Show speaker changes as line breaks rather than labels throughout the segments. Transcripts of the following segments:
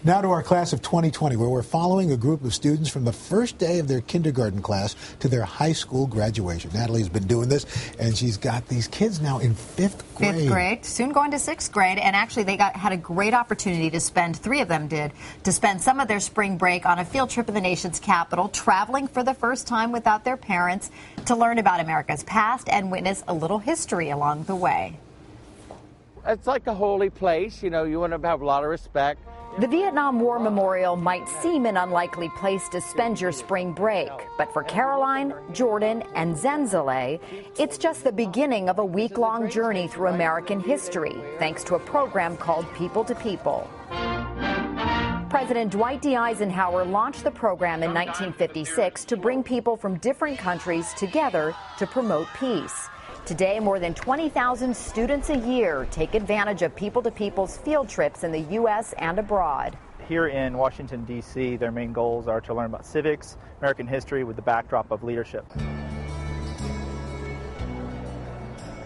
Now to our class of 2020, where we're following a group of students from the first day of their kindergarten class to their high school graduation. Natalie's been doing this, and she's got these kids now in fifth grade.
Fifth grade, soon going to sixth grade, and actually they had a great opportunity to spend, three of them did, to spend some of their spring break on a field trip in the nation's capital, traveling for the first time without their parents to learn about America's past and witness a little history along the way.
It's like a holy place, you know, you want to have a lot of respect.
The Vietnam War Memorial might seem an unlikely place to spend your spring break, but for Caroline, Jordan, and Zenzele, it's just the beginning of a week-long journey through American history, thanks to a program called People to People. President Dwight D. Eisenhower launched the program in 1956 to bring people from different countries together to promote peace. Today, more than 20,000 students a year take advantage of People to People's field trips in the U.S. and abroad.
Here in Washington, D.C., their main goals are to learn about civics, American history with the backdrop of leadership.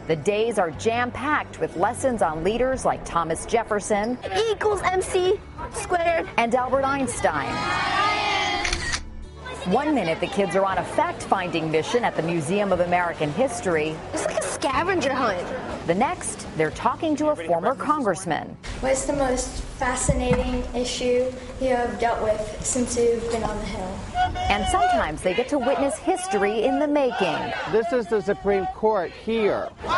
The days are jam-packed with lessons on leaders like Thomas Jefferson
E=mc²
and Albert Einstein. 1 minute, the kids are on a fact-finding mission at the Museum of American History.
It's like a scavenger hunt.
The next, they're talking to a former congressman.
What's the most fascinating issue you have dealt with since you've been on the Hill?
And sometimes they get to witness history in the making.
This is the Supreme Court here.
They're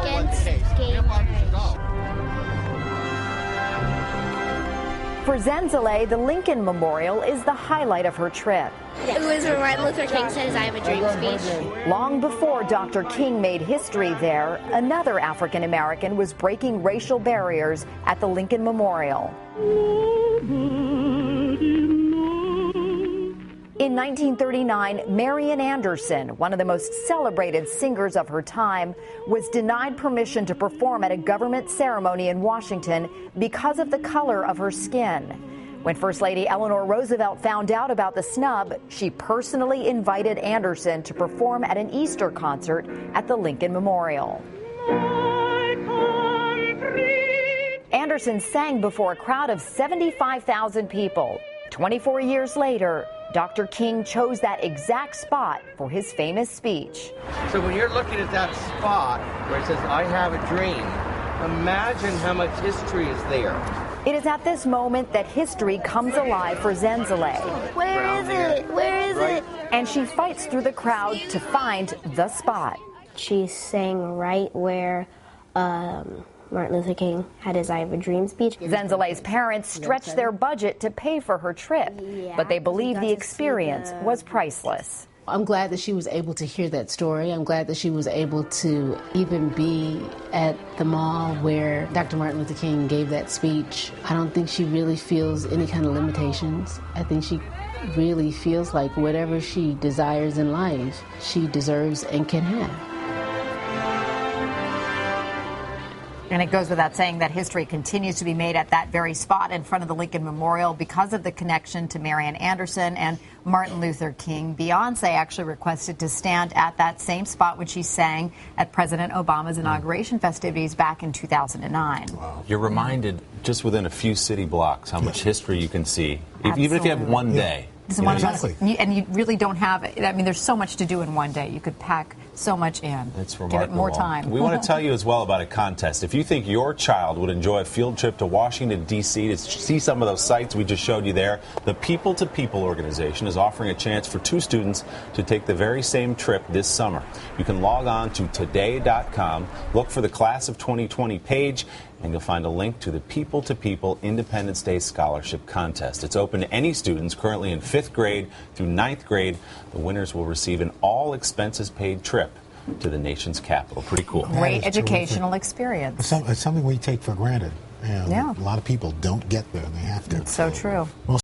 against gay marriage.
For Zenzele, the Lincoln Memorial is the highlight of her trip.
It was where Martin Luther King says, "I have a dream" speech.
Long before Dr. King made history there, another African American was breaking racial barriers at the Lincoln Memorial. In 1939, Marian Anderson, one of the most celebrated singers of her time, was denied permission to perform at a government ceremony in Washington because of the color of her skin. When First Lady Eleanor Roosevelt found out about the snub, she personally invited Anderson to perform at an Easter concert at the Lincoln Memorial. Anderson sang before a crowd of 75,000 people. 24 years later, Dr. King chose that exact spot for his famous speech.
So when you're looking at that spot where it says, "I have a dream," imagine how much history is there.
It is at this moment that history comes alive for Zenzele.
Where is it? Where is it?
And she fights through the crowd to find the spot.
She's saying right where Martin Luther King had his "I Have a Dream" speech.
Zenzele's parents stretched their budget to pay for her trip, but they believe the experience was priceless.
I'm glad that she was able to hear that story. I'm glad that she was able to even be at the mall where Dr. Martin Luther King gave that speech. I don't think she really feels any kind of limitations. I think she really feels like whatever she desires in life, she deserves and can have.
And it goes without saying that history continues to be made at that very spot in front of the Lincoln Memorial because of the connection to Marian Anderson and Martin Luther King. Beyonce actually requested to stand at that same spot when she sang at President Obama's inauguration festivities back in 2009.
Wow. You're reminded just within a few city blocks how much history you can see, even if you have one day.
Exactly.
And you really don't have it. I mean, there's so much to do in one day. You could pack so much in.
It's remarkable.
Give it more time.
We want to tell you as well about a contest. If you think your child would enjoy a field trip to Washington, D.C. to see some of those sites we just showed you there, the People to People organization is offering a chance for 2 students to take the very same trip this summer. You can log on to today.com, look for the Class of 2020 page, and you'll find a link to the People to People Independence Day Scholarship Contest. It's open to any students currently in 5th grade through 9th grade. The winners will receive an all-expenses-paid trip to the nation's capital. Pretty cool.
Great educational experience.
It's something we take for granted.
Yeah.
A lot of people don't get there, and they have to.
It's so true.
Well,